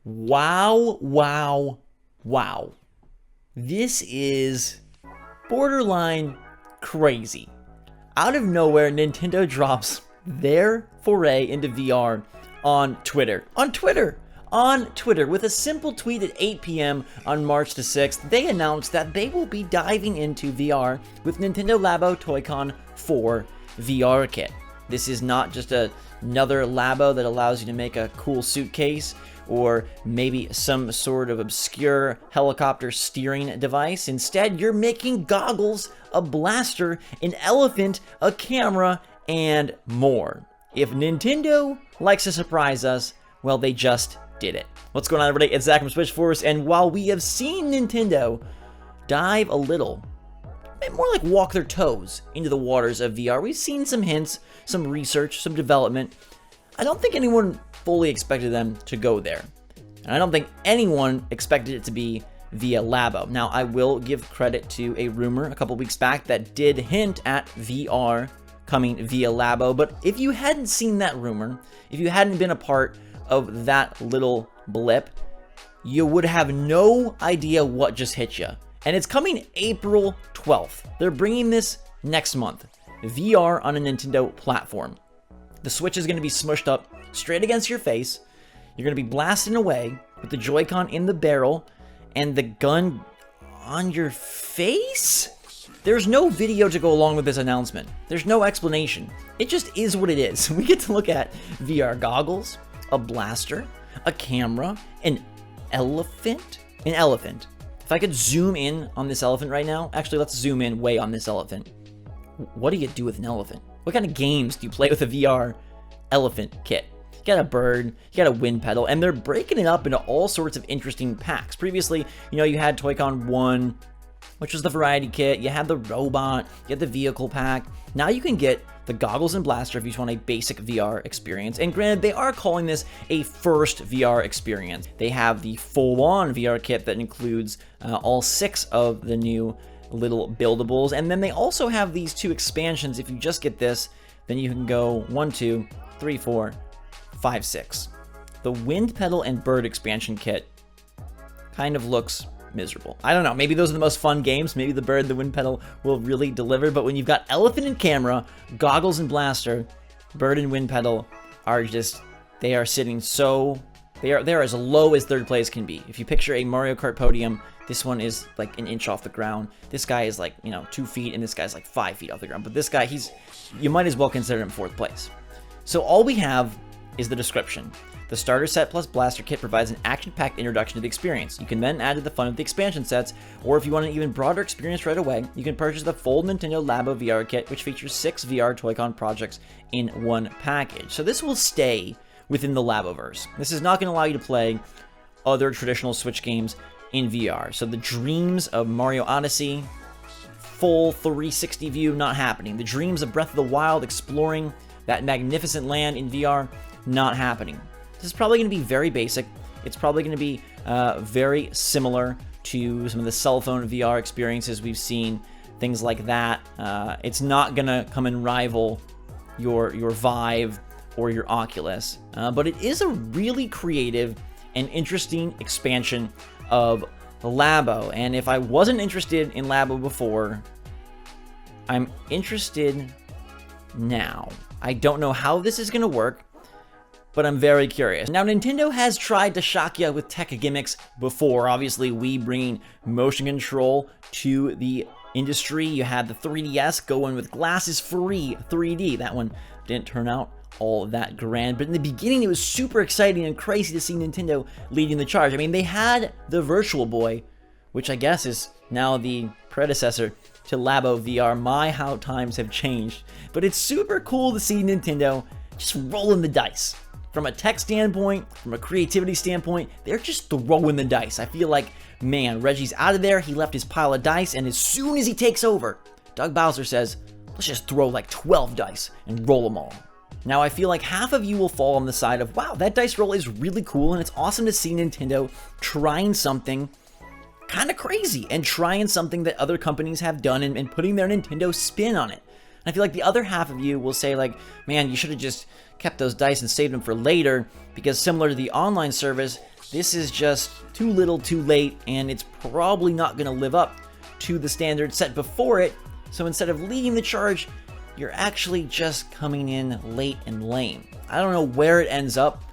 Wow, wow, wow. This is borderline crazy. Out of nowhere, Nintendo drops their foray into VR on Twitter. On Twitter, with a simple tweet at 8 p.m. on March the 6th, they announced that they will be diving into VR with Nintendo Labo Toy-Con 4 VR kit. This is not just another Labo that allows you to make a cool suitcase or maybe some sort of obscure helicopter steering device. Instead, you're making goggles, a blaster, an elephant, a camera, and more. If Nintendo likes to surprise us, well, they just did it. What's going on, everybody? It's Zach from Switchforce, and while we have seen Nintendo dive a little, more like walk their toes into the waters of VR, we've seen some hints, some research, some development. I don't think anyone fully expected them to go there. And I don't think anyone expected it to be via Labo. Now, I will give credit to a rumor a couple weeks back that did hint at VR coming via Labo. But if you hadn't seen that rumor, if you hadn't been a part of that little blip, you would have no idea what just hit you. And it's coming April 12th. They're bringing this next month. VR on a Nintendo platform. The Switch is going to be smushed up straight against your face. You're going to be blasting away with the Joy-Con in the barrel and the gun on your face? There's no video to go along with this announcement. There's no explanation. It just is what it is. We get to look at VR goggles, a blaster, a camera, an elephant. An elephant. If I could zoom in on this elephant right now, actually let's zoom in way on this elephant. What do you do with an elephant? What kind of games do you play with a VR elephant kit? You got a bird, you got a wind pedal, and they're breaking it up into all sorts of interesting packs. Previously, you had Toy-Con 1, which was the variety kit. You had the robot, you had the vehicle pack. Now you can get the goggles and blaster if you just want a basic VR experience. And granted, they are calling this a first VR experience. They have the full-on VR kit that includes all 6 of the new little buildables. And then they also have these 2 expansions. If you just get this, then you can go 1, 2, 3, 4, 5, 6. The wind pedal and bird expansion kit kind of looks miserable. I don't know, maybe those are the most fun games. Maybe the bird, the wind pedal will really deliver. But when you've got elephant and camera, goggles and blaster, bird and wind pedal are just, they are sitting so, they are as low as third place can be. If you picture a Mario Kart podium, this one is like an inch off the ground. This guy is like, 2 feet, and this guy's like 5 feet off the ground. But this guy, you might as well consider him 4th place. So all we have is the description. The starter set plus blaster kit provides an action-packed introduction to the experience. You can then add to the fun of the expansion sets, or if you want an even broader experience right away, you can purchase the full Nintendo Labo VR kit, which features 6 VR Toy-Con projects in one package. So this will stay within the Laboverse. This is not going to allow you to play other traditional Switch games in VR. So the dreams of Mario Odyssey, full 360 view, not happening. The dreams of Breath of the Wild, exploring that magnificent land in VR, not happening. This is probably going to be very basic. It's probably going to be very similar to some of the cell phone VR experiences we've seen, things like that. It's not going to come and rival your Vive or your Oculus, but it is a really creative and interesting expansion of Labo. And if I wasn't interested in Labo before, I'm interested now. I don't know how this is going to work, but I'm very curious. Now, Nintendo has tried to shock you with tech gimmicks before. Obviously, Wii bringing motion control to the industry. You had the 3DS going with glasses-free 3D. That one didn't turn out all that grand, but in the beginning, it was super exciting and crazy to see Nintendo leading the charge. I mean, they had the Virtual Boy, which I guess is now the predecessor to Labo VR. My, how times have changed. But it's super cool to see Nintendo just rolling the dice. From a tech standpoint, from a creativity standpoint, they're just throwing the dice. I feel like, man, Reggie's out of there. He left his pile of dice, and as soon as he takes over, Doug Bowser says, let's just throw like 12 dice and roll them all. Now, I feel like half of you will fall on the side of, wow, that dice roll is really cool, and it's awesome to see Nintendo trying something kind of crazy and trying something that other companies have done and putting their Nintendo spin on it. And I feel like the other half of you will say, like, man, you should have just kept those dice and saved them for later, because similar to the online service, this is just too little too late, and it's probably not going to live up to the standard set before it. So instead of leading the charge, you're actually just coming in late and lame. I don't know where it ends up,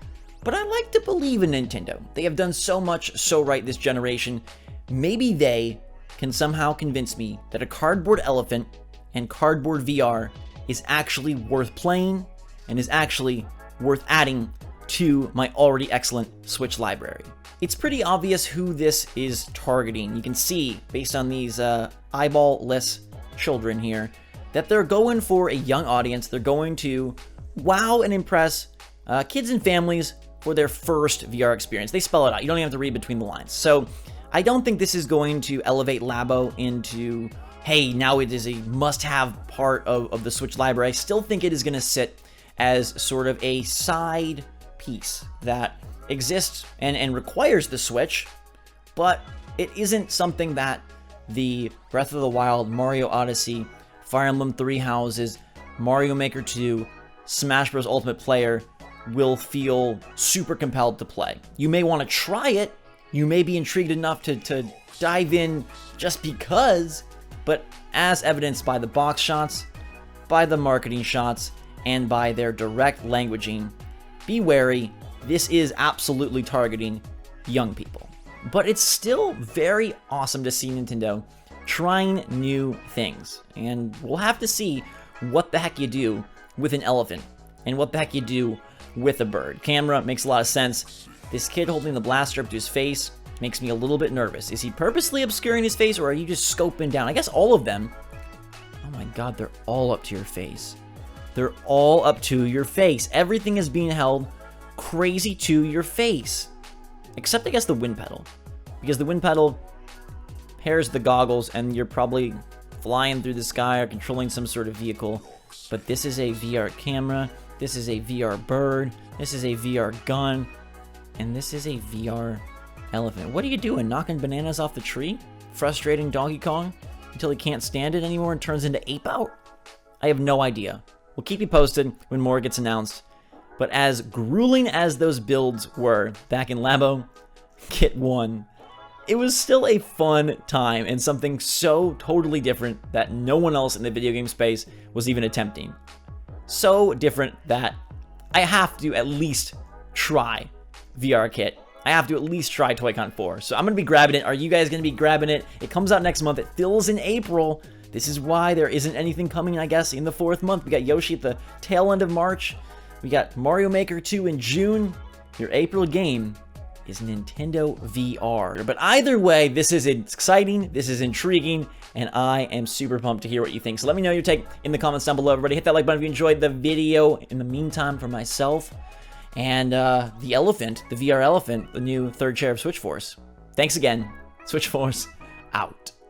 but I like to believe in Nintendo. They have done so much so right this generation. Maybe they can somehow convince me that a cardboard elephant and cardboard VR is actually worth playing and is actually worth adding to my already excellent Switch library. It's pretty obvious who this is targeting. You can see, based on these eyeball-less children here, that they're going for a young audience. They're going to wow and impress kids and families for their first VR experience. They spell it out. You don't even have to read between the lines. So I don't think this is going to elevate Labo into, hey, now it is a must-have part of the Switch library. I still think it is going to sit as sort of a side piece that exists and requires the Switch, but it isn't something that the Breath of the Wild, Mario Odyssey, Fire Emblem Three Houses, Mario Maker 2, Smash Bros. Ultimate Player will feel super compelled to play. You may want to try it, you may be intrigued enough to dive in just because, but as evidenced by the box shots, by the marketing shots, and by their direct languaging, be wary, this is absolutely targeting young people. But it's still very awesome to see Nintendo trying new things, and we'll have to see what the heck you do with an elephant and what the heck you do with a bird. Camera makes a lot of sense. This kid holding the blaster up to his face makes me a little bit nervous. Is he purposely obscuring his face, or are you just scoping down? I guess all of them. Oh my god, they're all up to your face. They're all up to your face. Everything is being held crazy to your face. Except, I guess, the wind pedal. Because the wind pedal pairs the goggles, and you're probably flying through the sky or controlling some sort of vehicle. But this is a VR camera. This is a VR bird. This is a VR gun. And this is a VR elephant. What are you doing? Knocking bananas off the tree? Frustrating Donkey Kong until he can't stand it anymore and turns into Ape Out? I have no idea. We'll keep you posted when more gets announced. But as grueling as those builds were back in Labo Kit 1, it was still a fun time and something so totally different that no one else in the video game space was even attempting. So different that I have to at least try VR Kit. I have to at least try Toy-Con 4. So I'm going to be grabbing it. Are you guys going to be grabbing it? It comes out next month. It fills in April. This is why there isn't anything coming, I guess, in the 4th month. We got Yoshi at the tail end of March. We got Mario Maker 2 in June. Your April game is Nintendo VR. But either way, this is exciting, this is intriguing, and I am super pumped to hear what you think. So let me know your take in the comments down below. Everybody hit that like button if you enjoyed the video. In the meantime, for myself and the elephant, the VR elephant, the new third chair of Switch Force. Thanks again. Switch Force out.